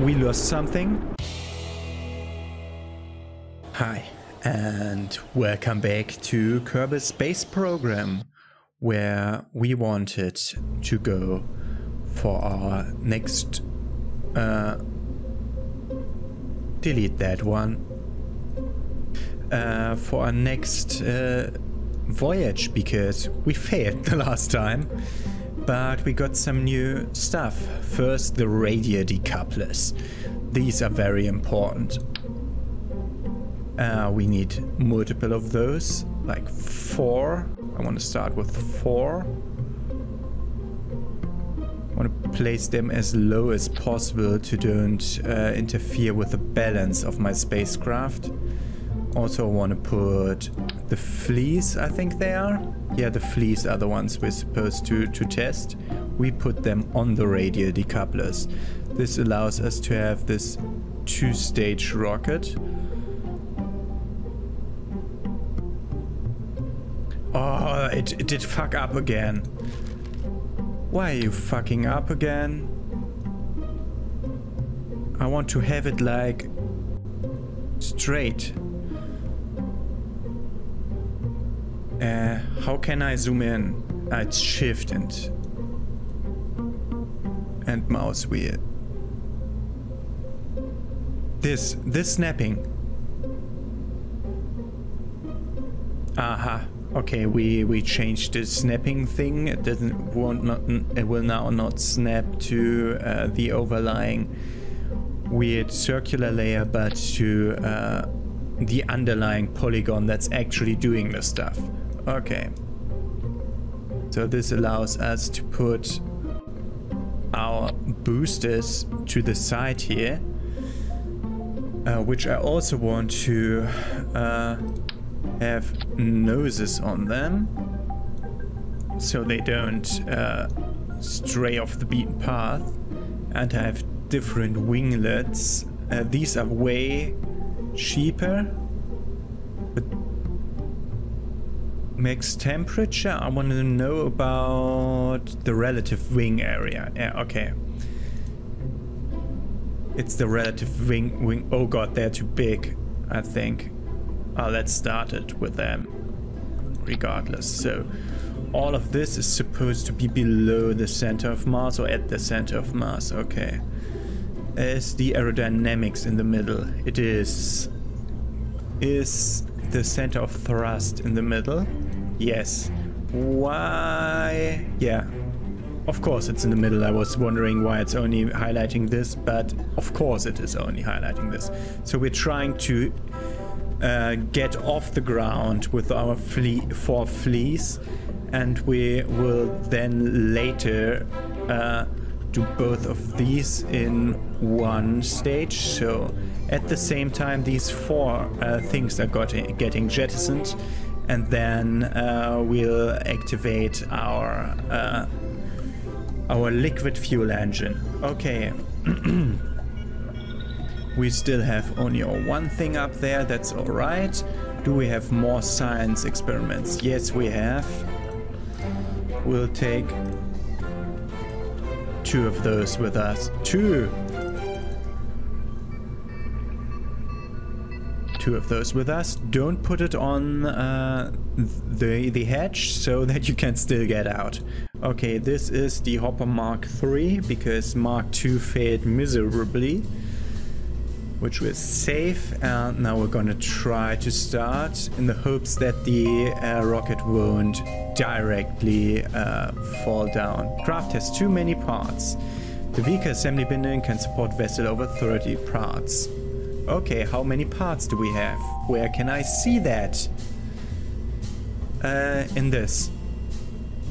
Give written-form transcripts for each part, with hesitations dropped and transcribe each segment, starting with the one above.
we lost something. Hi, and welcome back to Kerbal Space Program, where we wanted to go for our next... delete that one. For our next voyage, because we failed the last time. But we got some new stuff. First, the radio decouplers. These are very important. We need multiple of those, like 4. I want to start with 4. I want to place them as low as possible to don't interfere with the balance of my spacecraft. Also, I want to put the fleas, I think they are. Yeah, the fleas are the ones we're supposed to test. We put them on the radio decouplers. This allows us to have this 2-stage rocket. Oh, it did fuck up again. Why are you fucking up again? I want to have it like straight. How can I zoom in? It's shift and mouse wheel. This snapping. Aha. Okay, we changed the snapping thing. It it will now not snap to the overlying weird circular layer, but to the underlying polygon that's actually doing the stuff. Okay. So this allows us to put our boosters to the side here, which I also want to have noses on them, so they don't stray off the beaten path, and I have different winglets. These are way cheaper, but max temperature, I want to know about the relative wing area. Yeah, okay. It's the relative wing. Oh god, they're too big, I think. Let's start it with them regardless. So all of this is supposed to be below the center of mass or at the center of mass. Okay. Is the aerodynamics in the middle? It is. Is the center of thrust in the middle? Yes. Why? Yeah. Of course it's in the middle. I was wondering why it's only highlighting this, but of course it is only highlighting this. So we're trying to get off the ground with our 4 fleas, and we will then later do both of these in one stage. So at the same time these 4 things are getting jettisoned, and then we'll activate our liquid fuel engine. Okay. We still have only one thing up there, that's alright. Do we have more science experiments? Yes, we have. We'll take 2 of those with us. 2 of those with us. Don't put it on the hatch so that you can still get out. Okay, this is the Hopper Mark III, because Mark II failed miserably, which was safe, and now we're gonna try to start in the hopes that the rocket won't directly fall down. Craft has too many parts. The vehicle assembly bin can support vessel over 30 parts. Okay, how many parts do we have? Where can I see that? In this.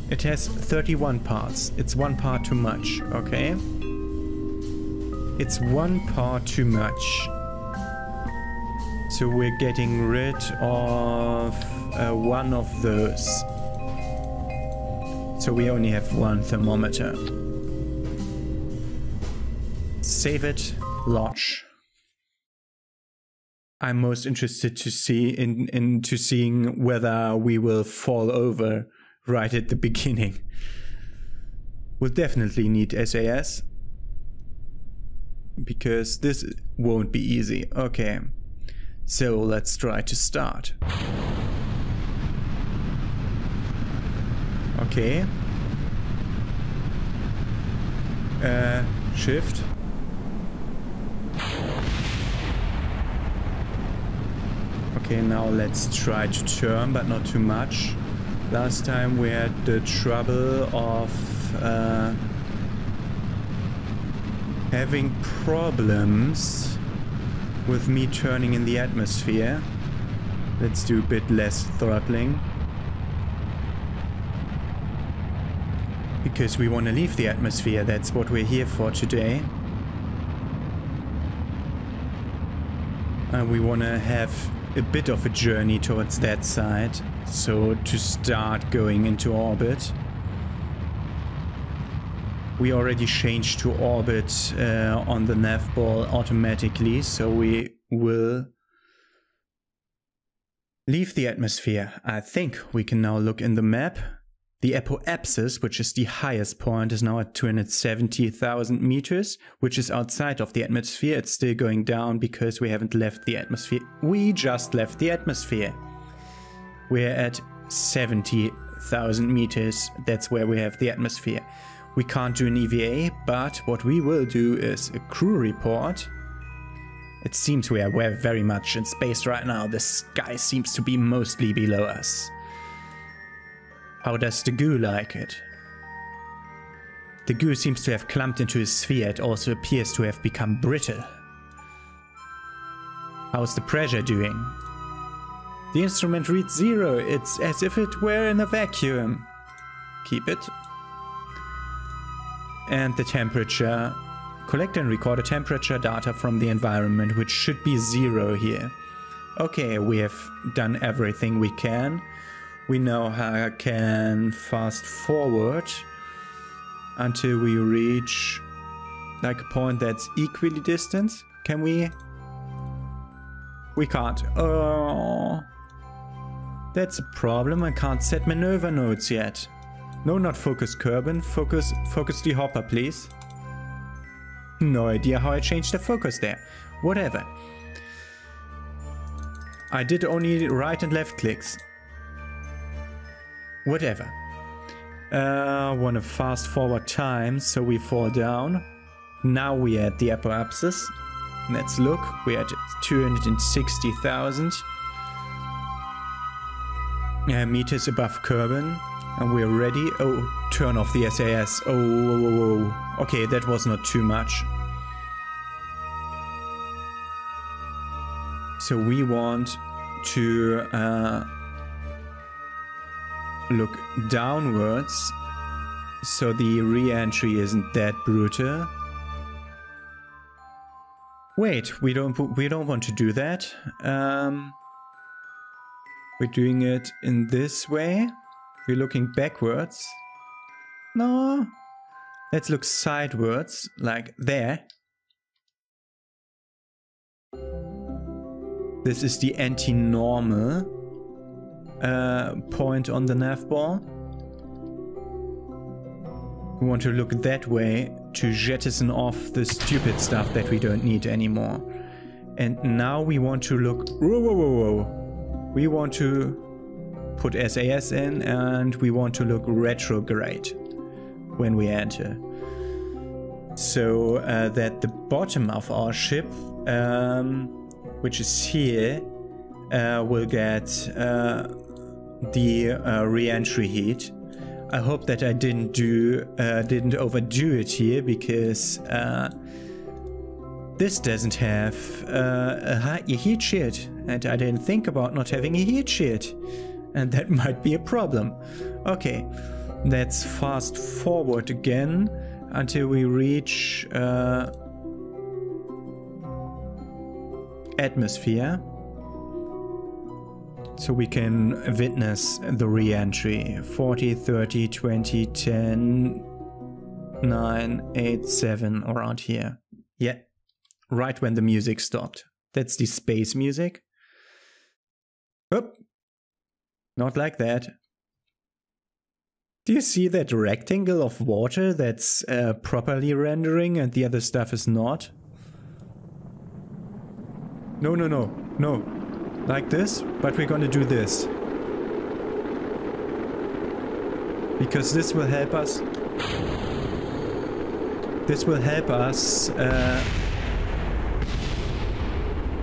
It has 31 parts. It's 1 part too much, okay? It's 1 part too much. So we're getting rid of 1 of those. So we only have 1 thermometer. Save it, launch. I'm most interested to see into seeing whether we will fall over right at the beginning. We'll definitely need SAS. because this won't be easy. Okay, so let's try to start. Okay. Shift. Okay, now let's try to turn, but not too much. Last time we had the trouble of having problems with me turning in the atmosphere. Let's do a bit less throttling. Because we want to leave the atmosphere, that's what we're here for today. And we want to have a bit of a journey towards that side. So to start going into orbit. We already changed to orbit on the nav ball automatically, so we will leave the atmosphere. I think we can now look in the map. The apoapsis, which is the highest point, is now at 270,000 meters, which is outside of the atmosphere. It's still going down because we haven't left the atmosphere. We just left the atmosphere. We're at 70,000 meters. That's where we have the atmosphere. We can't do an EVA, but what we will do is a crew report. It seems we're very much in space right now. The sky seems to be mostly below us. How does the goo like it? The goo seems to have clumped into a sphere. It also appears to have become brittle. How's the pressure doing? The instrument reads 0. It's as if it were in a vacuum. Keep it. And the temperature. Collect and record the temperature data from the environment, which should be 0 here. Okay, we have done everything we can. We now can fast forward until we reach like a point that's equally distant. Can we? We can't. Oh, that's a problem. I can't set maneuver nodes yet. No, not focus Kerbal. Focus the hopper, please. No idea how I changed the focus there. Whatever. I did only right and left clicks. Whatever. Want to fast forward time so we fall down. Now we're at the apoapsis. Let's look. We're at 260,000 meters above Kerbal. And we're ready. Oh, turn off the SAS. Oh. Okay, that was not too much. So we want to look downwards, so the re-entry isn't that brutal. Wait, we don't want to do that. We're doing it in this way. We're looking backwards. No, let's look sidewards, like there. This is the anti-normal point on the nav ball. We want to look that way to jettison off the stupid stuff that we don't need anymore. And now we want to look... Whoa. We want to put SAS in, and we want to look retrograde when we enter. So that the bottom of our ship, which is here, will get the re-entry heat. I hope that I didn't overdo it here, because this doesn't have a heat shield, and I didn't think about not having a heat shield, and that might be a problem. Okay, let's fast forward again until we reach atmosphere, so we can witness the re-entry. 40, 30, 20, 10, 9, 8, 7, around here. Yeah, right when the music stopped. That's the space music. Oop. Not like that. Do you see that rectangle of water that's properly rendering and the other stuff is not? No, no, no, no. Like this, but we're gonna do this. Because this will help us. This will help us.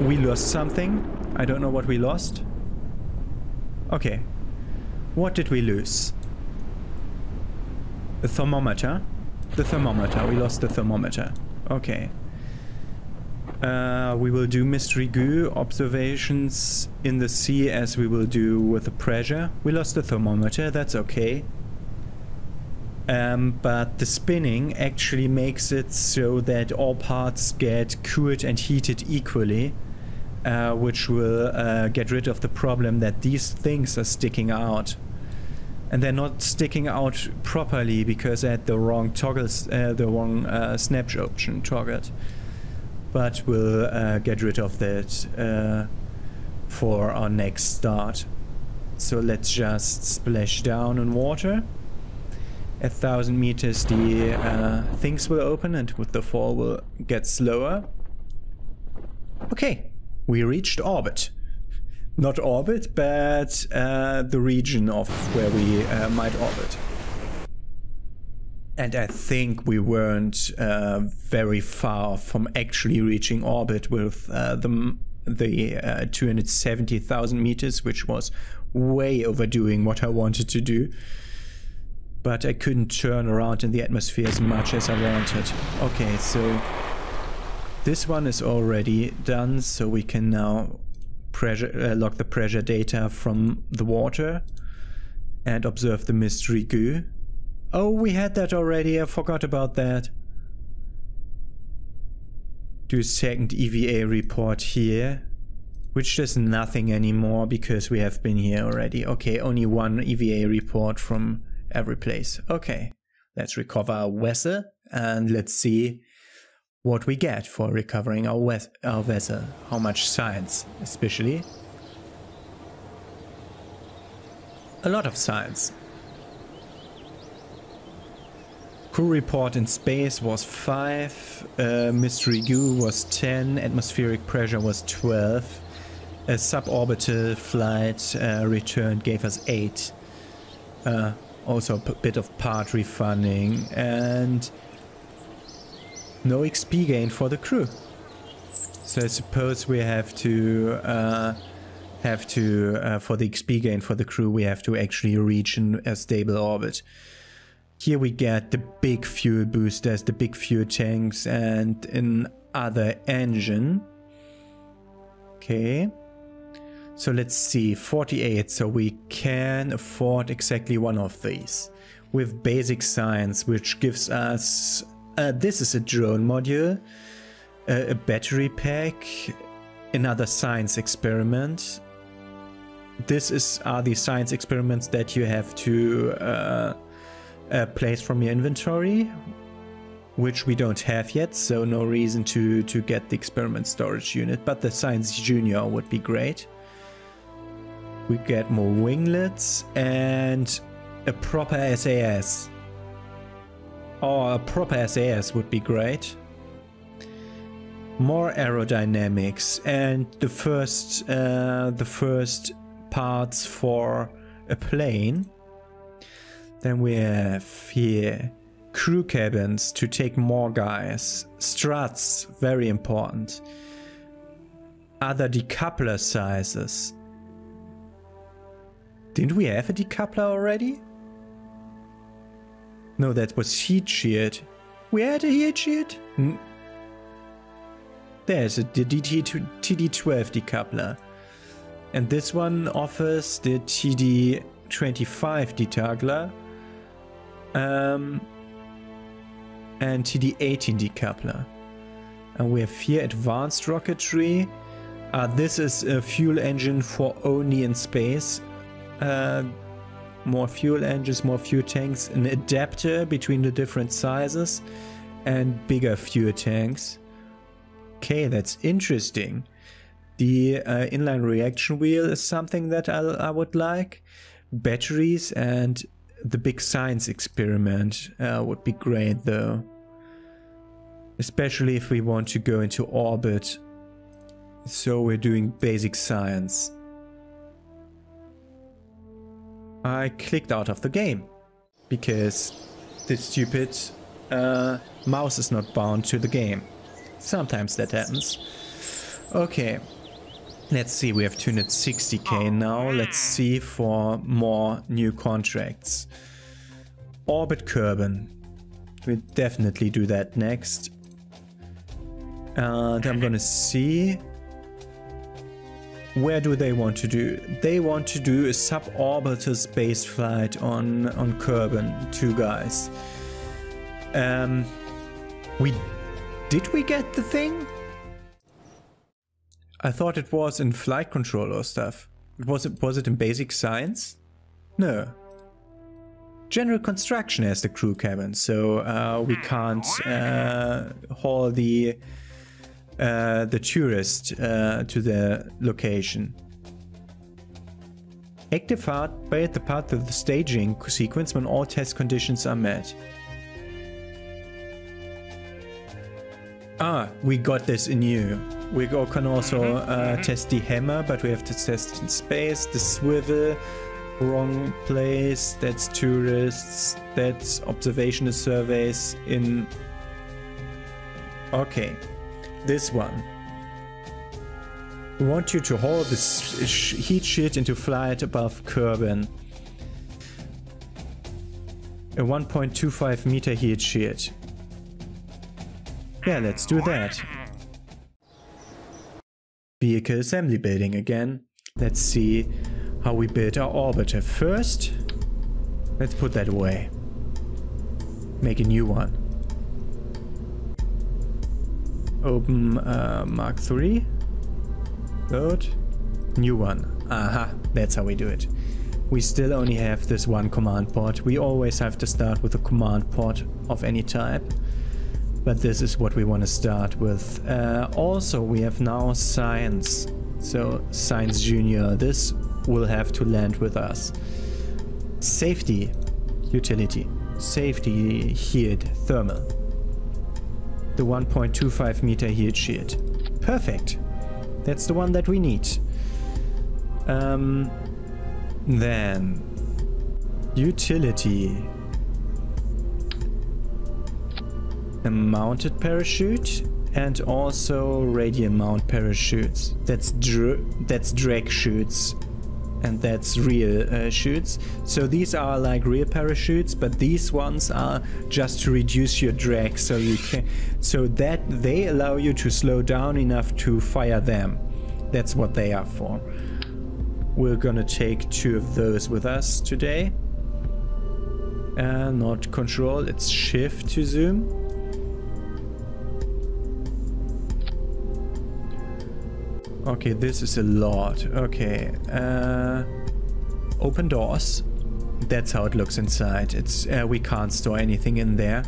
We lost something. I don't know what we lost. Okay. What did we lose? The thermometer. The thermometer. We lost the thermometer. Okay. We will do mystery goo observations in the sea as we will do with the pressure. We lost the thermometer. That's okay. But the spinning actually makes it so that all parts get cooled and heated equally, which will get rid of the problem that these things are sticking out. And they're not sticking out properly because I had the wrong toggles, the wrong snap option toggled. But we'll get rid of that for our next start. So let's just splash down in water. At 1,000 meters the things will open and with the fall will get slower. Okay, we reached orbit. Not orbit, but the region of where we might orbit. And I think we weren't very far from actually reaching orbit with the 270,000 meters, which was way overdoing what I wanted to do. But I couldn't turn around in the atmosphere as much as I wanted. Okay, so this one is already done, so we can now log the pressure data from the water and observe the mystery goo. Oh, we had that already, I forgot about that. Do a second EVA report here, which does nothing anymore because we have been here already. Okay, only one EVA report from every place. Okay, let's recover our vessel and let's see what we get for recovering our vessel. How much science, especially. A lot of science. Crew report in space was 5, mystery goo was 10, atmospheric pressure was 12, a suborbital flight return gave us 8. Also a bit of part refunding and no XP gain for the crew. So I suppose we have to for the XP gain for the crew we have to actually reach a stable orbit. Here we get the big fuel boosters, the big fuel tanks and another engine. Okay. So let's see, 48, so we can afford exactly one of these. With basic science, which gives us, this is a drone module, a battery pack, another science experiment. This are the science experiments that you have to place from your inventory, which we don't have yet, so no reason to get the experiment storage unit, but the science junior would be great. We get more winglets and a proper SAS. Or a proper SAS would be great. More aerodynamics and the first parts for a plane. Then we have here crew cabins to take more guys. Struts, very important. Other decoupler sizes. Didn't we have a decoupler already? No, that was heat shield. We had a heat shield? There's a TD12 decoupler. And this one offers the TD25 decoupler. And TD18 decoupler. And we have here advanced rocketry. This is a fuel engine for only in space. More fuel engines, more fuel tanks, an adapter between the different sizes and bigger fuel tanks. Okay, that's interesting. The inline reaction wheel is something that I would like. Batteries and the big science experiment would be great though. Especially if we want to go into orbit. So we're doing basic science. I clicked out of the game because the stupid mouse is not bound to the game. Sometimes that happens. Okay, let's see, we have 260k now. Let's see for more new contracts. Orbit Kerbal. We'll definitely do that next. And I'm gonna see, where do they want to do? They want to do a suborbital space flight on Kerbal, 2 guys. Did we get the thing? I thought it was in flight control or stuff. Was it in basic science? No. General construction has the crew cabin, so we can't haul the tourist to the location. Activate the part of the staging sequence when all test conditions are met. Ah, we got this in new. We can also test the hammer, but we have to test in space. The swivel, wrong place, that's tourists, that's observational surveys in... Okay, this one. We want you to haul this heat shield into flight above Kerbal. A 1.25 meter heat shield. Yeah, let's do that. Vehicle assembly building again. Let's see how we build our orbiter. First, let's put that away. Make a new one. Open Mark 3. Load. New one. Aha, that's how we do it. We still only have this one command port. We always have to start with a command port of any type. But this is what we want to start with. Also, we have now science. So, science junior. This will have to land with us. Safety. Utility. Safety heat. Thermal. The 1.25 meter heat shield. Perfect. That's the one that we need. Then utility. A mounted parachute and also radial mount parachutes. That's drag chutes and that's real chutes. So these are like real parachutes, but these ones are just to reduce your drag, so you can, so that they allow you to slow down enough to fire them. That's what they are for. We're gonna take 2 of those with us today. Not control, it's shift to zoom. Okay, this is a lot. Okay, open doors. That's how it looks inside. It's we can't store anything in there,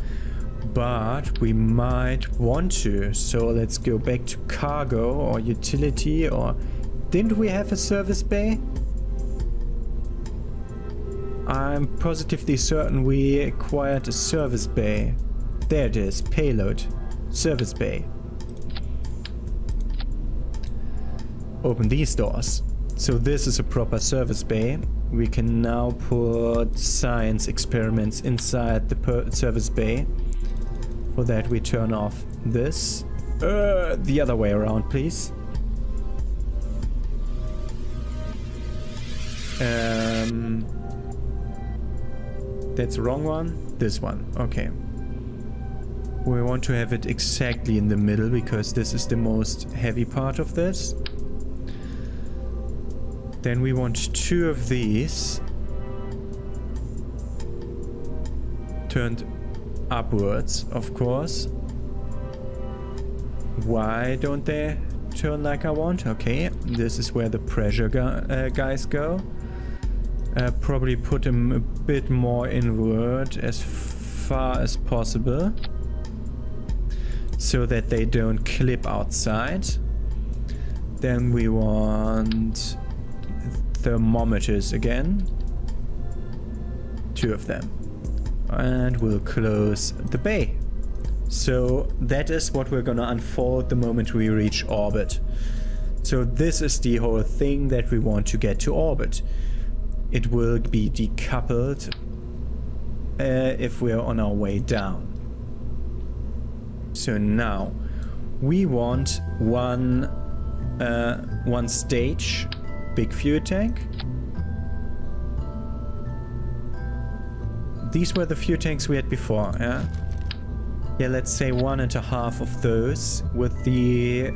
but we might want to. So let's go back to cargo or utility. Or didn't we have a service bay? I'm positively certain we acquired a service bay. There it is, payload, service bay. Open these doors. So this is a proper service bay. We can now put science experiments inside the service bay. For that we turn off this. The other way around, please. That's the wrong one. This one. Okay. We want to have it exactly in the middle because this is the most heavy part of this. Then we want 2 of these turned upwards, of course. Why don't they turn like I want? Okay, this is where the pressure guys go. Probably put them a bit more inward as far as possible so that they don't clip outside. Then we want thermometers again, 2 of them, and we'll close the bay. So that is what we're gonna unfold the moment we reach orbit. So this is the whole thing that we want to get to orbit. It will be decoupled if we're on our way down. So now we want one stage, big fuel tank. These were the fuel tanks we had before, yeah? Yeah, let's say 1.5 of those with the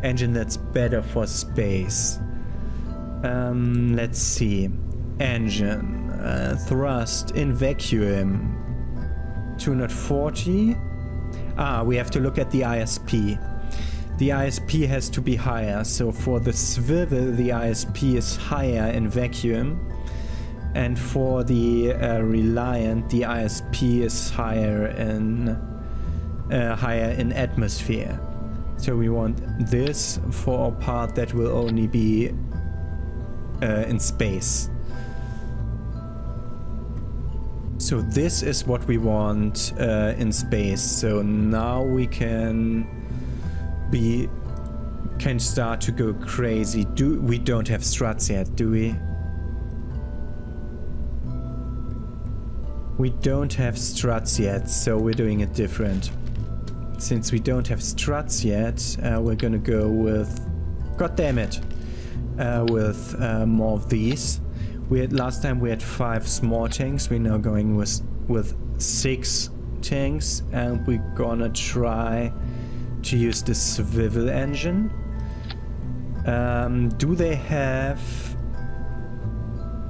engine that's better for space. Let's see. Engine. Thrust in vacuum. 240. We have to look at the ISP. The ISP has to be higher. So for the swivel, the ISP is higher in vacuum. And for the Reliant, the ISP is higher in atmosphere. So we want this for a part that will only be in space. So this is what we want in space. So now we can start to go crazy. We don't have struts yet, do we? We don't have struts yet, so we're doing it different. Since we don't have struts yet, we're gonna go with, god damn it, with more of these. Last time we had 5 small tanks. We're now going with 6 tanks, and we're gonna try to use the swivel engine. Do they have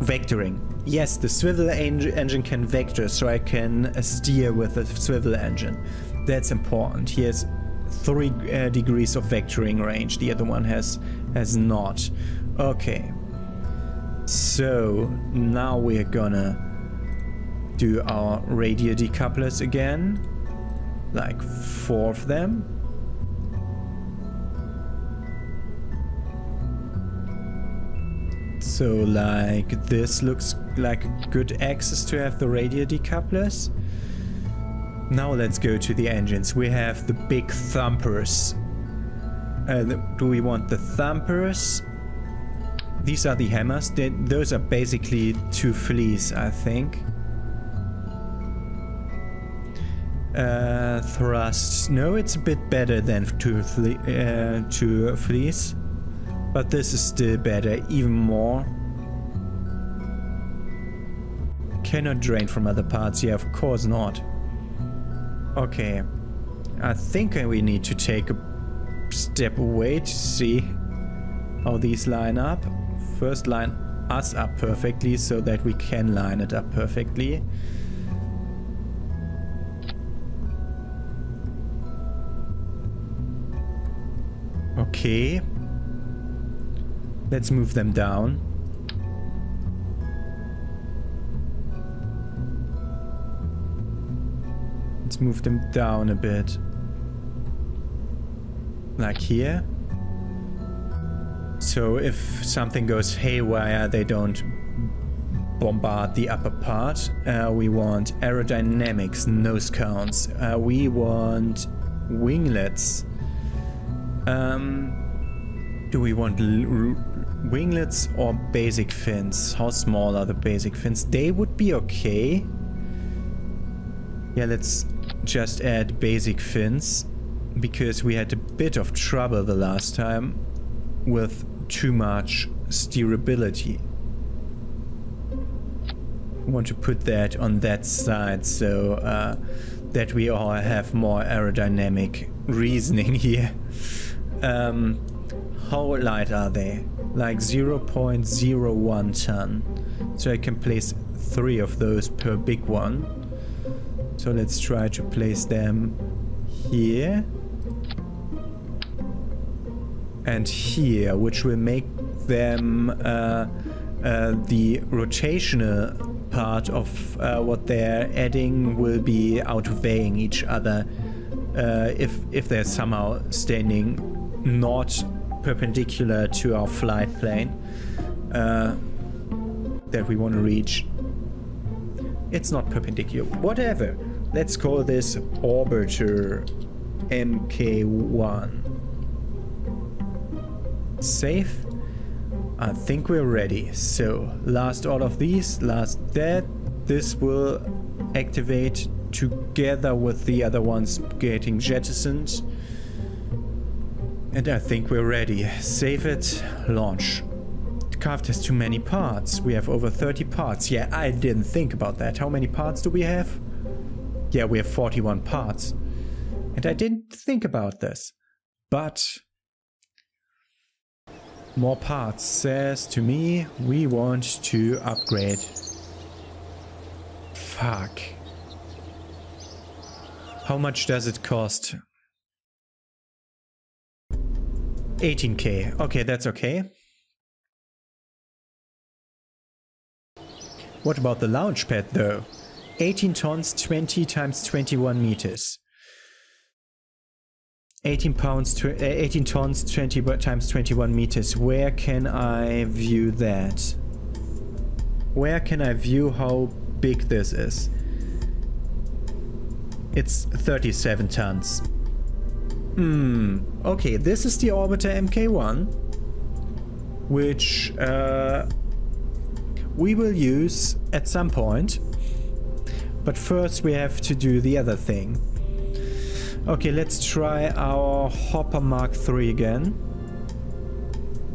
vectoring? Yes, the swivel engine can vector, so I can steer with the swivel engine. That's important. He has 3 degrees of vectoring range. The other one has not. Okay. So now we're gonna do our radio decouplers again. Like 4 of them. So like this looks like a good axis to have the radio decouplers. Now let's go to the engines. We have the big thumpers. Do we want the thumpers? These are the hammers. Those are basically 2 fleas, I think. Thrusts. No, it's a bit better than 2 fleas. But this is still better, even more. Cannot drain from other parts. Yeah, of course not. Okay. I think we need to take a step away to see how these line up. First line us up perfectly so that we can line it up perfectly. Okay. Let's move them down. Let's move them down a bit. Like here. So if something goes haywire, they don't bombard the upper part. We want aerodynamics, nose counts. We want winglets. Do we want winglets or basic fins? How small are the basic fins? They would be okay. Yeah, let's just add basic fins, because we had a bit of trouble the last time with too much steerability. I want to put that on that side so that we all have more aerodynamic reasoning here. How light are they? Like 0.01 ton. So I can place 3 of those per big one. So let's try to place them here. And here, which will make them the rotational part of what they're adding will be outweighing each other if they're somehow standing not perpendicular to our flight plane that we want to reach. It's not perpendicular. Whatever. Let's call this Orbiter MK1. Save. I think we're ready. So, last all of these, last that. This will activate together with the other ones getting jettisoned. And I think we're ready. Save it, launch. The craft has too many parts. We have over 30 parts. Yeah, I didn't think about that. How many parts do we have? Yeah, we have 41 parts. And I didn't think about this. But more parts says to me we want to upgrade. Fuck. How much does it cost? 18k. Okay, that's okay. What about the launch pad though? 18 tons, 20 times 21 meters. 18 tons, 20 times 21 meters. Where can I view that? Where can I view how big this is? It's 37 tons. Okay, this is the Orbiter Mk1, which we will use at some point. But first we have to do the other thing. Okay, let's try our Hopper Mark III again.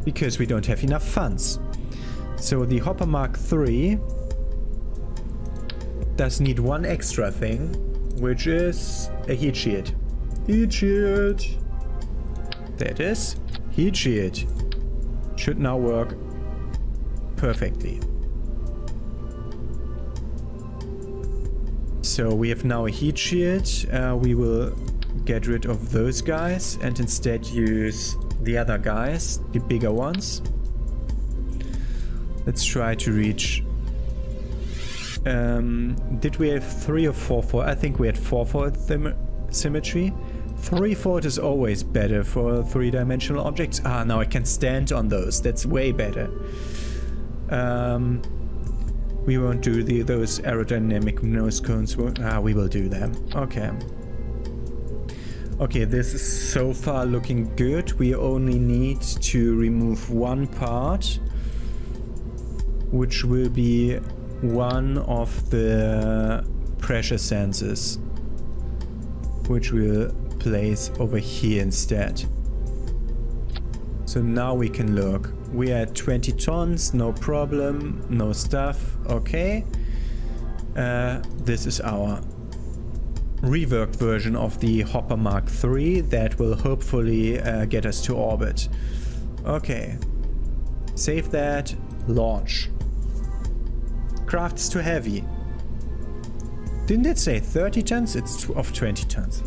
Because we don't have enough funds. So the Hopper Mark III does need one extra thing, which is a heat shield. Heat shield. There it is. Heat shield. Should now work perfectly. So we have now a heat shield. We will get rid of those guys and instead use the other guys, the bigger ones. Let's try to reach... did we have 3 or 4-fold? I think we had 4-fold symmetry. 3-fold is always better for 3-dimensional objects. Ah, now I can stand on those. That's way better. We won't do those aerodynamic nose cones. We will do them. Okay. Okay, this is so far looking good. We only need to remove one part, which will be one of the pressure sensors, which we'll place over here instead. So now we can look. We are at 20 tons, no problem, no stuff. Okay. This is our reworked version of the Hopper Mark III that will hopefully get us to orbit. Okay. Save that. Launch. Craft is too heavy. Didn't it say 30 tons? It's of 20 tons.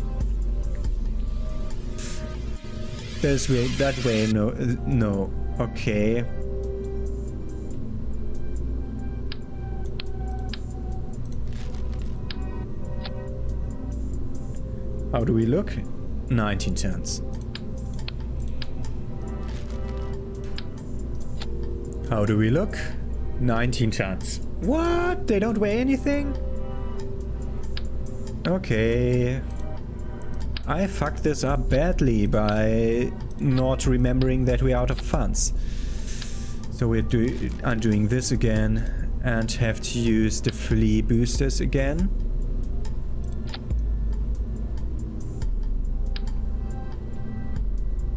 This way, that way, no, no. Okay. How do we look? 19 tons. How do we look? 19 tons. What? They don't weigh anything? Okay. I fucked this up badly by not remembering that we're out of funds. So we're undoing this again and have to use the flea boosters again.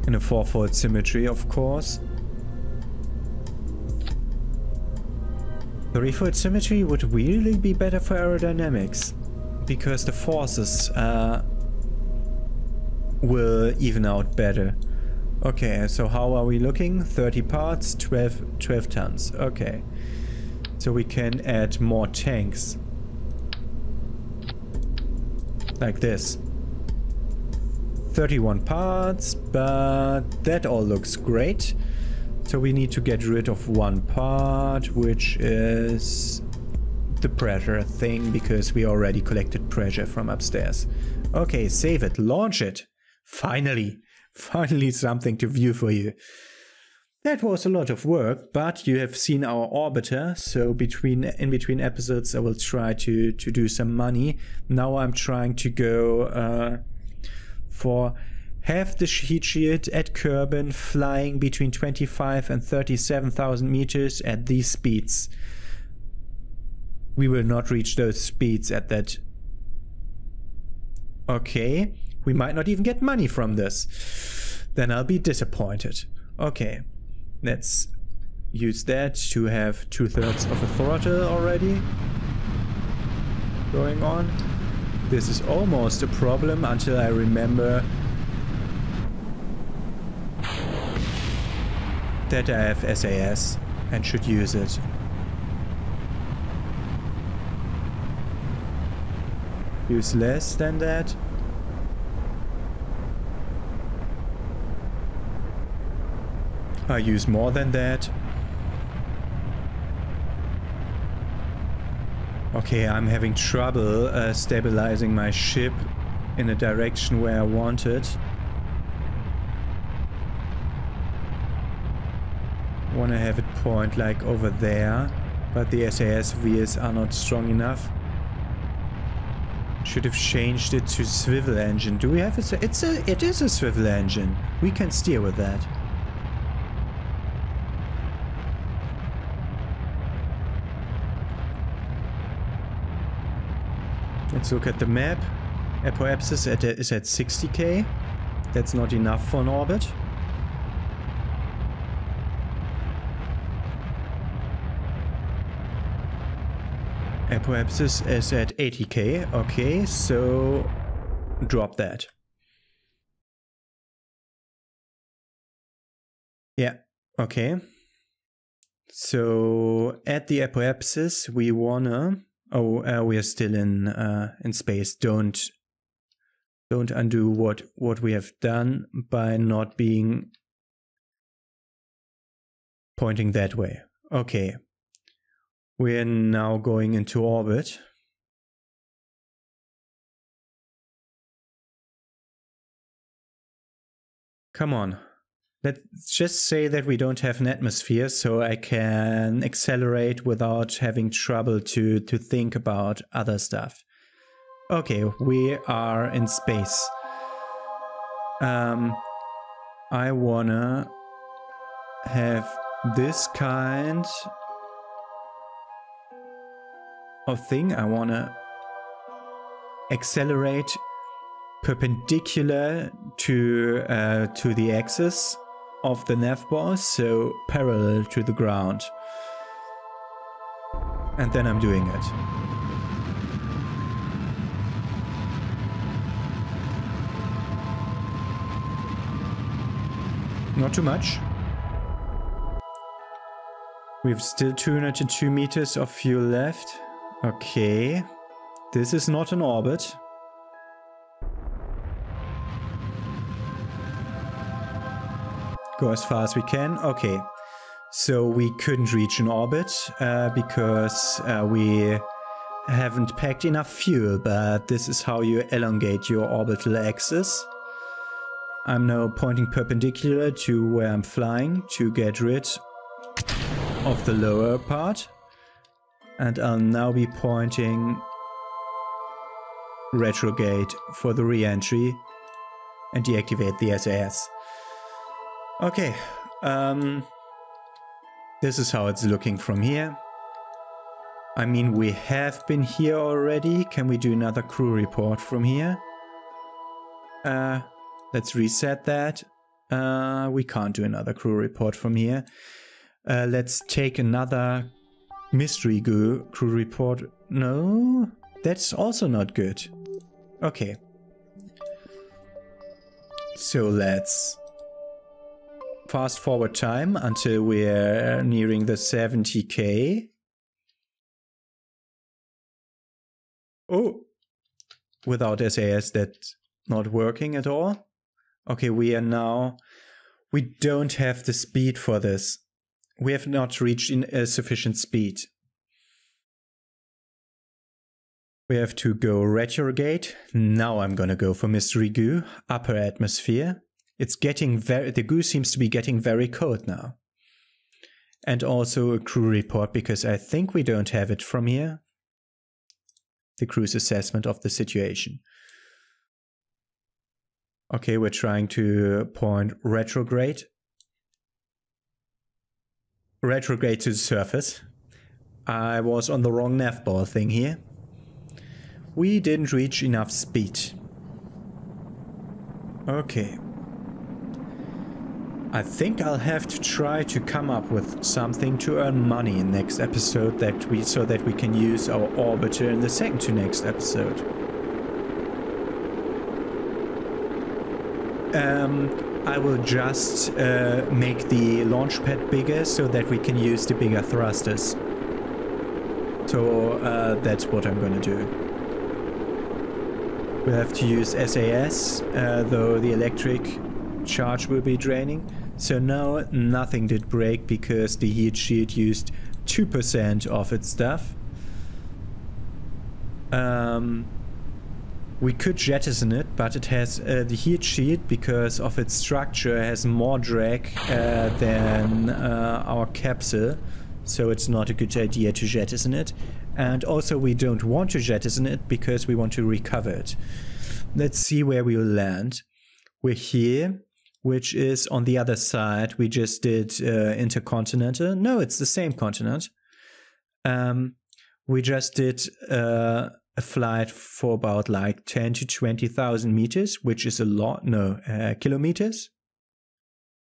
In a 4-fold symmetry, of course. 3-fold symmetry would really be better for aerodynamics, because the forces will even out better. Okay, so how are we looking? 30 parts, 12 tons. Okay. So we can add more tanks. Like this. 31 parts, but that all looks great. So we need to get rid of one part, which is the pressure thing, because we already collected pressure from upstairs. Okay, save it, launch it. Finally, finally something to view for you. That was a lot of work, but you have seen our orbiter, so in between episodes I will try to do some money. Now I'm trying to go for Have the heat shield at Kerbal flying between 25 and 37,000 meters at these speeds. We will not reach those speeds at that. Okay, we might not even get money from this. Then I'll be disappointed. Okay, let's use that to have 2/3 of a throttle already going on. This is almost a problem until I remember that I have SAS and should use it. Use less than that. I use more than that. Okay, I'm having trouble stabilizing my ship in a direction where I want it. I want to have it point like over there, but the SAS wheels are not strong enough. Should have changed it to swivel engine. Do we have a... It is a swivel engine. We can steer with that. Let's look at the map. Apoapsis is at 60k. That's not enough for an orbit. Apoapsis is at 80k. Okay, so drop that. Yeah, okay. So at the apoapsis we wanna... Oh, we are still in space. Don't undo what we have done by not being pointing that way. Okay. We're now going into orbit. Come on. Let's just say that we don't have an atmosphere, so I can accelerate without having trouble to think about other stuff. Okay, we are in space. I wanna have this kind of thing. I wanna accelerate perpendicular to the axis of the nav ball, so parallel to the ground. And then I'm doing it. Not too much. We've still 202 meters of fuel left. Okay. This is not an orbit. Go as far as we can. Okay. So we couldn't reach an orbit because we haven't packed enough fuel, but this is how you elongate your orbital axis. I'm now pointing perpendicular to where I'm flying to get rid of the lower part. And I'll now be pointing retrograde for the re-entry and deactivate the SAS. Okay, this is how it's looking from here. I mean, we have been here already. Can we do another crew report from here? Let's reset that. We can't do another crew report from here. Let's take another mystery crew report. No, that's also not good. Okay. So let's fast forward time until we're nearing the 70k. Oh, without SAS that's not working at all. Okay, we don't have the speed for this. We have not reached sufficient speed. We have to go retrograde. Now I'm gonna go for mystery goo, upper atmosphere. It's getting the goo seems to be getting very cold now. And also a crew report, because I think we don't have it from here. The crew's assessment of the situation. Okay, we're trying to point retrograde. Retrograde to the surface. I was on the wrong navball thing here. We didn't reach enough speed. Okay. I think I'll have to try to come up with something to earn money in next episode so that we can use our orbiter in the second to next episode. I will just make the launch pad bigger so that we can use the bigger thrusters. So that's what I'm gonna do. We'll have to use SAS, though the electric charge will be draining. So now nothing did break because the heat shield used 2% of its stuff. We could jettison it, but it has the heat shield, because of its structure, has more drag than our capsule. So it's not a good idea to jettison it. And also we don't want to jettison it because we want to recover it. Let's see where we'll land. We're here, which is on the other side. We just did intercontinental. No, it's the same continent. We just did a flight for about like 10 to 20,000 meters, which is a lot. No, kilometers,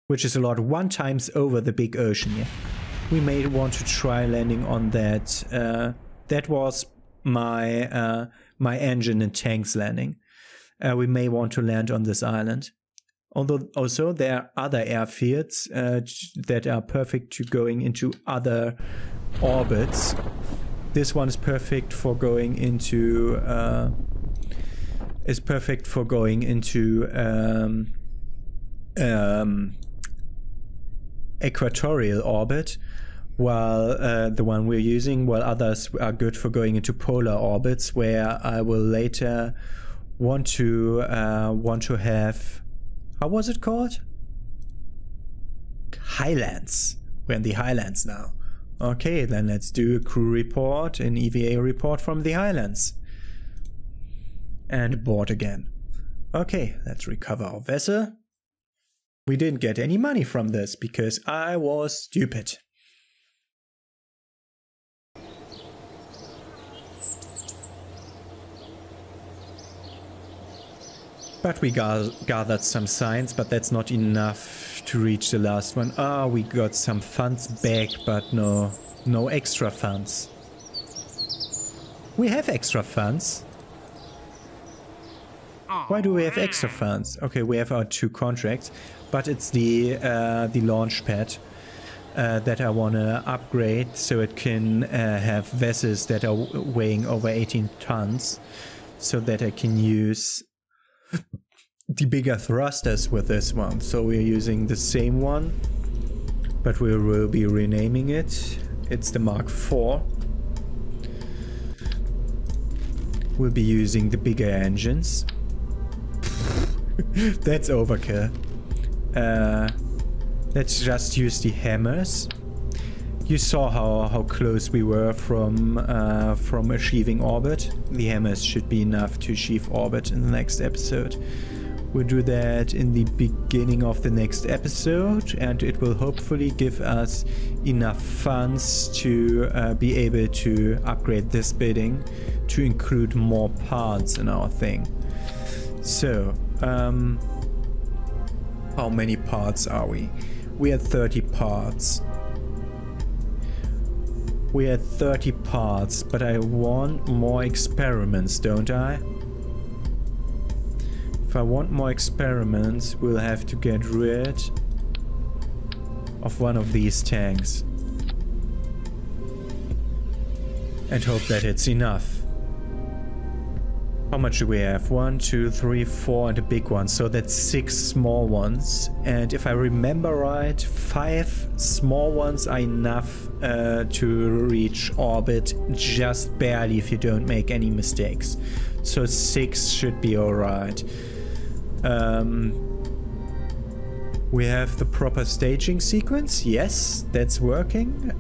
which is a lot. 1 times over the big ocean here. We may want to try landing on that. That was my my engine and tanks landing. We may want to land on this island. Although also there are other airfields that are perfect to going into other orbits. This one is perfect for going into equatorial orbit, while the one we're using, while others are good for going into polar orbits, where I will later want to have, how was it called? Highlands. We're in the Highlands now. Okay, then let's do a crew report, an EVA report from the Highlands. And board again. Okay, let's recover our vessel. We didn't get any money from this because I was stupid. But we gathered some science, but that's not enough to reach the last one. Ah, we got some funds back, but no extra funds. We have extra funds. Why do we have extra funds? Okay, we have our 2 contracts, but it's the launch pad that I want to upgrade so it can have vessels that are weighing over 18 tons, so that I can use the bigger thrusters with this one. So we're using the same one, but we will be renaming it. It's the Mark IV. We'll be using the bigger engines. That's overkill. Let's just use the hammers. You saw how close we were from achieving orbit. The hammers should be enough to achieve orbit in the next episode. We'll do that in the beginning of the next episode, and it will hopefully give us enough funds to be able to upgrade this building to include more parts in our thing. So, how many parts are we? We had 30 parts. We had 30 parts, but I want more experiments, don't I? If I want more experiments, we'll have to get rid of one of these tanks. And hope that it's enough. How much do we have? 1, 2, 3, 4 and a big one. So that's 6 small ones. And if I remember right, 5 small ones are enough to reach orbit, just barely if you don't make any mistakes. So 6 should be alright. We have the proper staging sequence. Yes, that's working.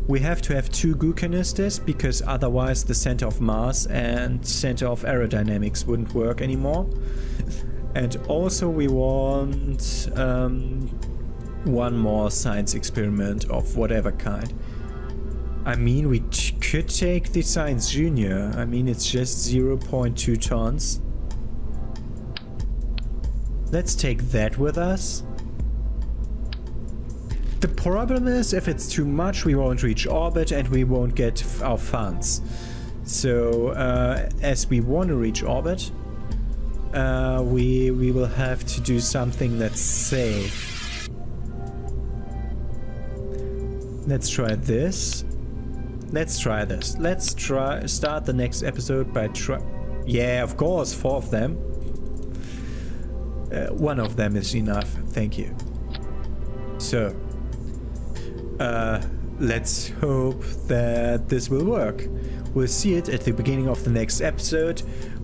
We have to have 2 goo canisters because otherwise the center of mass and center of aerodynamics wouldn't work anymore. And also we want one more science experiment of whatever kind. I mean, we could take the Science Junior. I mean, it's just 0.2 tons. Let's take that with us. The problem is, if it's too much, we won't reach orbit and we won't get our funds. So, as we want to reach orbit, we will have to do something that's safe. Let's try this. Let's try this. Let's start the next episode by yeah, of course, 4 of them. One of them is enough. Thank you. So, let's hope that this will work. We'll see it at the beginning of the next episode,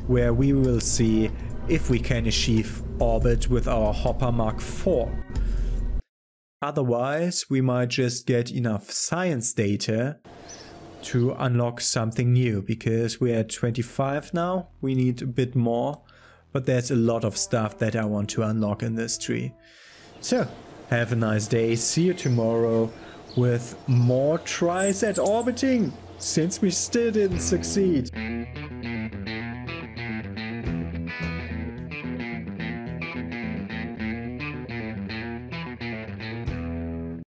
where we will see if we can achieve orbit with our Hopper Mark IV. Otherwise, we might just get enough science data to unlock something new, because we're at 25 now. We need a bit more, but there's a lot of stuff that I want to unlock in this tree. So, have a nice day. See you tomorrow with more tries at orbiting, since we still didn't succeed.